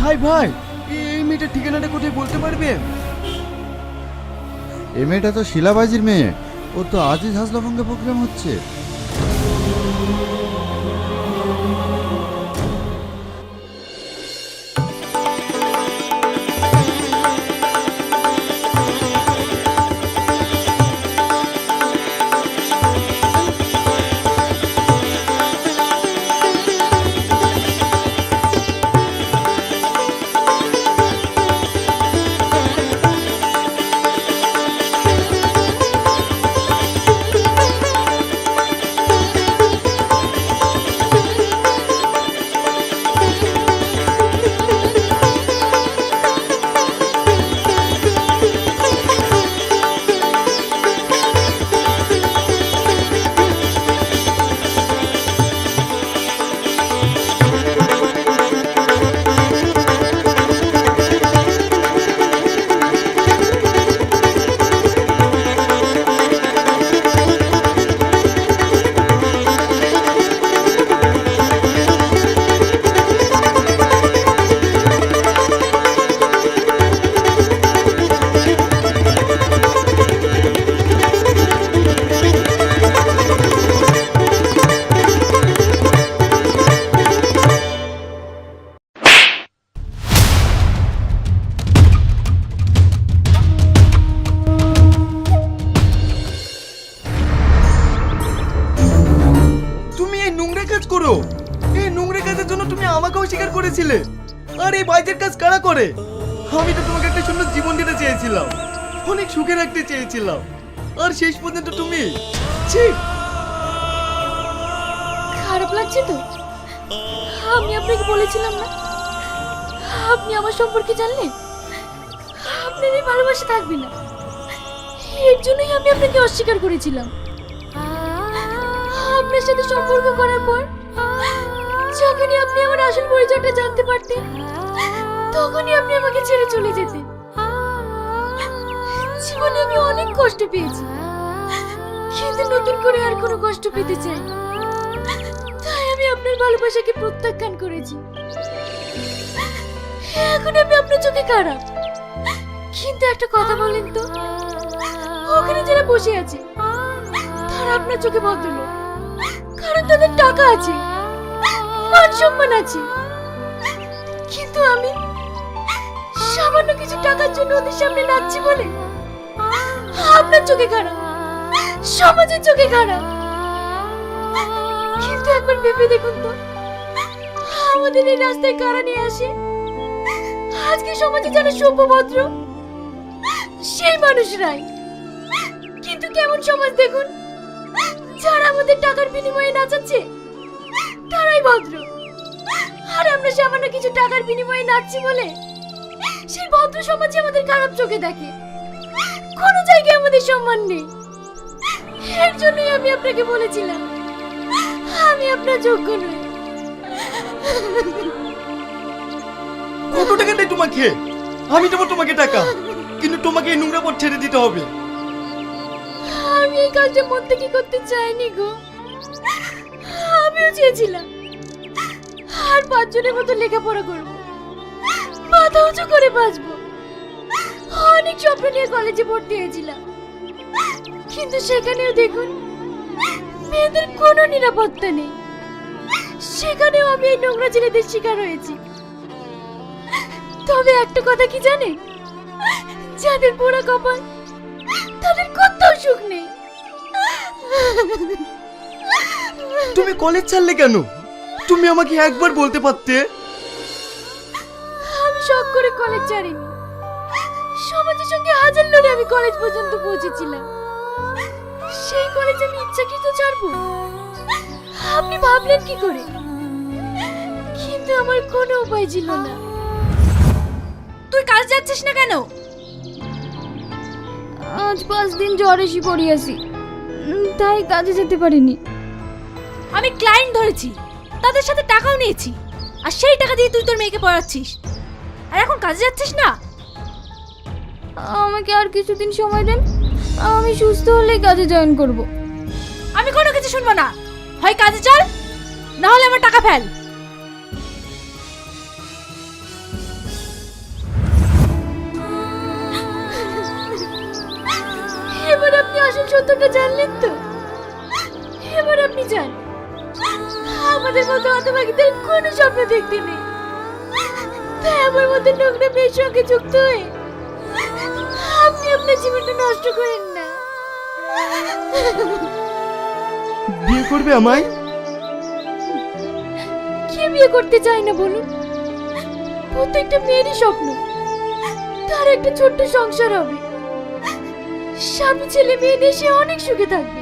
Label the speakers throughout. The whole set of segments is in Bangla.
Speaker 1: হাই ভাই, এই মেয়েটার ঠিকানাটা কোথায় বলতে পারবেন?
Speaker 2: এই মেয়েটা তো শিলাবাজির মেয়ে। ও তো আজই হাসলাভঙ্গে প্রোগ্রাম হচ্ছে।
Speaker 1: তুমি এই নোংরা কাজ করো? এই নোংরা কাজের জন্য তুমি আমাকেও স্বীকার করেছিলে। আর এই বাজের কাজ কারা করে? আমি তো তোমাকে একটা সুন্দর জীবন দিতে চেয়েছিলাম, অনেক সুখে রাখতে চেয়েছিলাম, আর শেষ পর্যন্ত তুমি ছি।
Speaker 3: খারাপ লাগছে তো? আমি আপনাকে বলেছিলাম না, আপনি আমার সম্পর্কে জানলে আপনার এই ভালোবাসা থাকবে না। এর জন্যই আমি আপনাকে অস্বীকার করেছিলাম। আপনার সাথে সম্পর্ক করার পর যখনই আপনি আমার আসল পরিচয়টা জানতে পারতেন, তখনই আপনি আমাকে ছেড়ে চলে যেতেন। জীবনে আমি অনেক কষ্ট পেয়েছি, কিন্তু নতুন করে আর কোনো কষ্ট পেতে চাই না। তাই আমি আপনার ভালোবাসাকে প্রত্যাখ্যান করেছি। এখন আমি আপনার চোখে খারাপ, কিন্তু একটা কথা বলেন তো, ওখানে যারা বসে আছে তারা আপনার চোখে ভদ্রলোক, কারণ তাদের টাকা আছে, মান সম্মান আছে। কিন্তু আমি সামান্য কিছু টাকার জন্য ওদের সামনে নাচছি বলে আপনার চোখে খারাপ, সমাজের চোখে খারাপ। কিন্তু একবার ভেবে দেখুন তো, আমাদের এই রাস্তায় কারা নিয়ে আসে? আজকে সমাজে যারা সভ্যভদ্র সেই মানুষরাই। কিন্তু কেমন সমাজ দেখুন, যারা আমাদের টাকার বিনিময়ে নাচাচ্ছে তারাই ভদ্র। আর আমরা সামান্য কিছু টাকার বিনিময়ে নাচছি বলে সেই ভদ্র সমাজে আমাদের খারাপ চোখে দেখে, কোনো জায়গায় আমাদের সম্মান নেই। এর জন্যই আমি আপনাকে বলেছিলাম আমি আপনার যোগ্য নই।
Speaker 1: কত টাকা দেয় তোমাকে? আমি দেবো তোমাকে টাকা, কিন্তু তোমাকে এই নোংরা পথ ছেড়ে দিতে হবে।
Speaker 3: আমি এই কাজটা মন থেকে করতে চাইনি গো, আমিও চেয়েছিলাম আর 5 জনের মতো লেখাপড়া করবো, মাথা উঁচু করে বাঁচবো। অনেক স্বপ্ন নিয়ে কলেজে ভর্তি হয়েছিলাম, কিন্তু সেখানেও দেখুন মেয়েদের কোনো নিরাপত্তা নেই। সেখানেও আমি এই নোংরা ছেলেদের শিকার হয়েছি। তবে একটা কথা কি জানেন, যাদের পোড়া কপাল তাদের কোথাও সুখ নেই।
Speaker 1: তুমি কলেজ ছাড়লে কেন? তুমি আমাকে একবার বলতে পারতে।
Speaker 3: আমি শখ করে কলেজ ছাড়িনি, সমাজের সঙ্গে হাজার লড়ে আমি কলেজ পর্যন্ত পৌঁছেছিলাম। সেই কলেজ আমি ইচ্ছাকৃত ছাড়বো আপনি ভাবলেন কি করে? কিন্তু আমার কোনো উপায় ছিল না। তুই কাজ যাচ্ছিস না কেন? আজ 5 দিন জ্বর এসে পড়িয়াছি, তাই কাজে যেতে পারিনি। আমি ক্লায়েন্ট ধরেছি, তাদের সাথে টাকাও নিয়েছি, আর সেই টাকা দিয়ে তুই তোর মেয়েকে পড়াচ্ছিস, আর এখন কাজে যাচ্ছিস না? আমাকে আর কিছুদিন সময় দেন, আমি সুস্থ হলেই কাজে জয়েন করব। আমি কোনো কিছু শুনবো না, হয় কাজে চল, না হলে আমার টাকা ফেল। এবার আপনি আসল সত্যটা জানলেন তো? এবার আপনি যান। আমাদের মতো হতভাগীদের কোনো স্বপ্ন দেখতে নেই। তাই আমার মতো নোংরা মেয়ের সঙ্গে যুক্ত হয়ে আপনি আপনার জীবনটা নষ্ট করেন না।
Speaker 1: বিয়ে করবে আমায়?
Speaker 3: কে বিয়ে করতে চায় না বলুন? প্রত্যেকটা মেয়েরই স্বপ্ন তার একটা ছোট্ট সংসার হবে, স্বামী ছেলে মেয়ে নিয়ে সে অনেক সুখে থাকবে।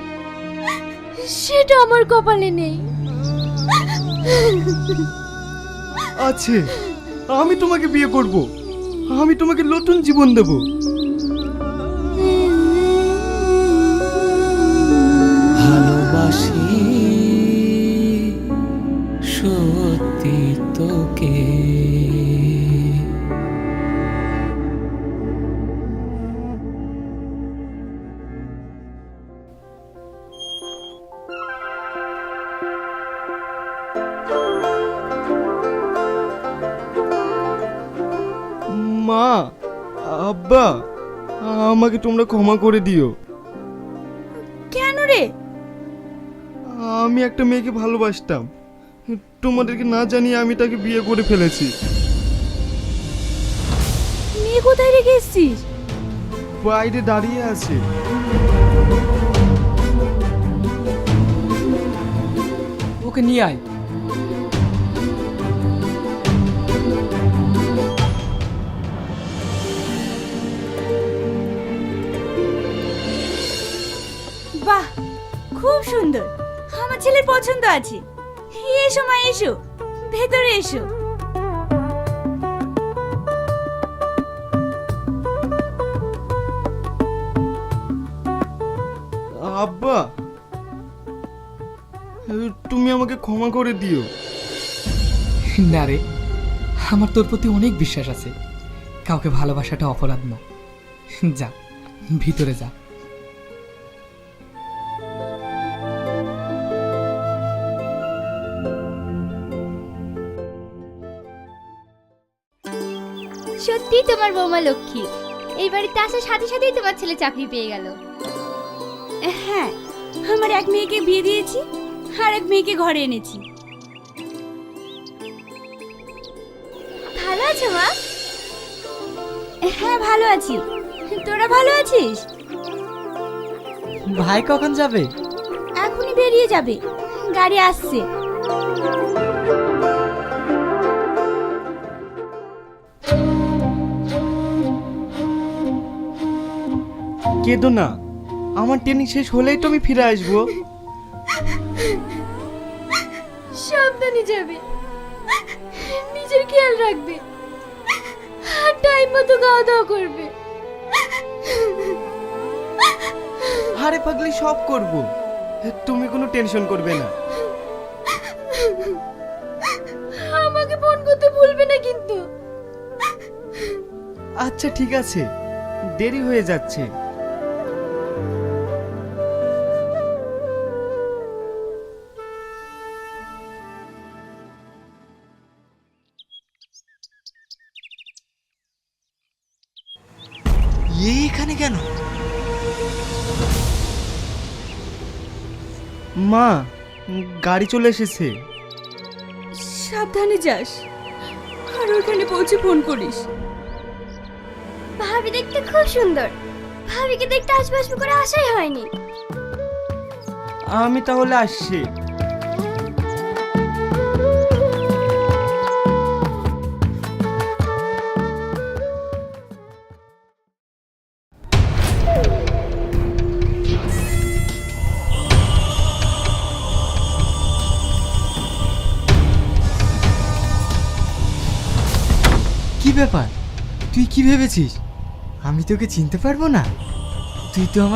Speaker 3: সেটা আমার কপালে নেই।
Speaker 1: আছে, আমি তোমাকে বিয়ে করব, আমি তোমাকে নতুন জীবন দেব।
Speaker 4: ভালোবাসি সত্যি তোকে।
Speaker 1: মা, আব্বা, আমাকে তোমরা ক্ষমা করে দিও।
Speaker 3: কেন রে?
Speaker 1: আমি একটা মেয়েকে ভালোবাসতাম, তোমাদেরকে না জানিয়ে আমি তাকে বিয়ে করে ফেলেছি।
Speaker 3: মেয়ে কোথায় রেখে এসেছিস?
Speaker 1: বাইরে দাঁড়িয়ে আছে।
Speaker 4: ওকে নিয়ে আয়।
Speaker 3: বাহ, খুব সুন্দর। আমার ছেলের পছন্দ আছে। এসো মা, এসো, ভেতরে এসো।
Speaker 1: আব্বা, তুমি আমাকে ক্ষমা করে দিও।
Speaker 4: না রে, আমার তোর প্রতি অনেক বিশ্বাস আছে। কাউকে ভালোবাসাটা অপরাধ না। যা, ভিতরে যা।
Speaker 5: সত্যি তোমার বৌমা লক্ষ্মী। এই বাড়িতে আসার সাথে সাথেই তোমার ছেলে চাকরি পেয়ে গেল।
Speaker 3: হ্যাঁ, আমার এক মেয়েকে বিয়ে দিয়েছি আর এক মেয়েকে ঘরে এনেছি।
Speaker 5: ভালো আছো মা?
Speaker 3: হ্যাঁ, ভালো আছি। তোরা ভালো আছিস?
Speaker 4: ভাই কখন যাবে?
Speaker 3: এখনই বেরিয়ে যাবে, গাড়ি আসছে।
Speaker 1: কেঁদো না, আমার ট্রেনিং শেষ হলেই তো আমি ফিরে আসবো।
Speaker 3: সাবধানে যাবে, নিজের খেয়াল রাখবে আর টাইম মতো খাওয়া দাওয়া করবে।
Speaker 1: আরে পাগলি, সব করব, তুমি কোনো টেনশন করবে না।
Speaker 3: আমাকে ফোন করতে ভুলবে না কিন্তু।
Speaker 1: আচ্ছা ঠিক আছে, দেরি হয়ে যাচ্ছে।
Speaker 4: এখানে কেন?
Speaker 1: মা, গাড়ি চলে এসেছে।
Speaker 3: সাবধানে যাস আর ওখানে পৌঁছে ফোন করিস।
Speaker 5: ভাবি দেখতে খুব সুন্দর। ভাবিকে দেখতে আসবে আসবে করে আশাই হয়নি।
Speaker 1: আমি তাহলে আসছি।
Speaker 6: কি ব্যাপার? তুই কি ভেবেছিস আমি তোকে চিনতে পারবো না? তুই তো আমার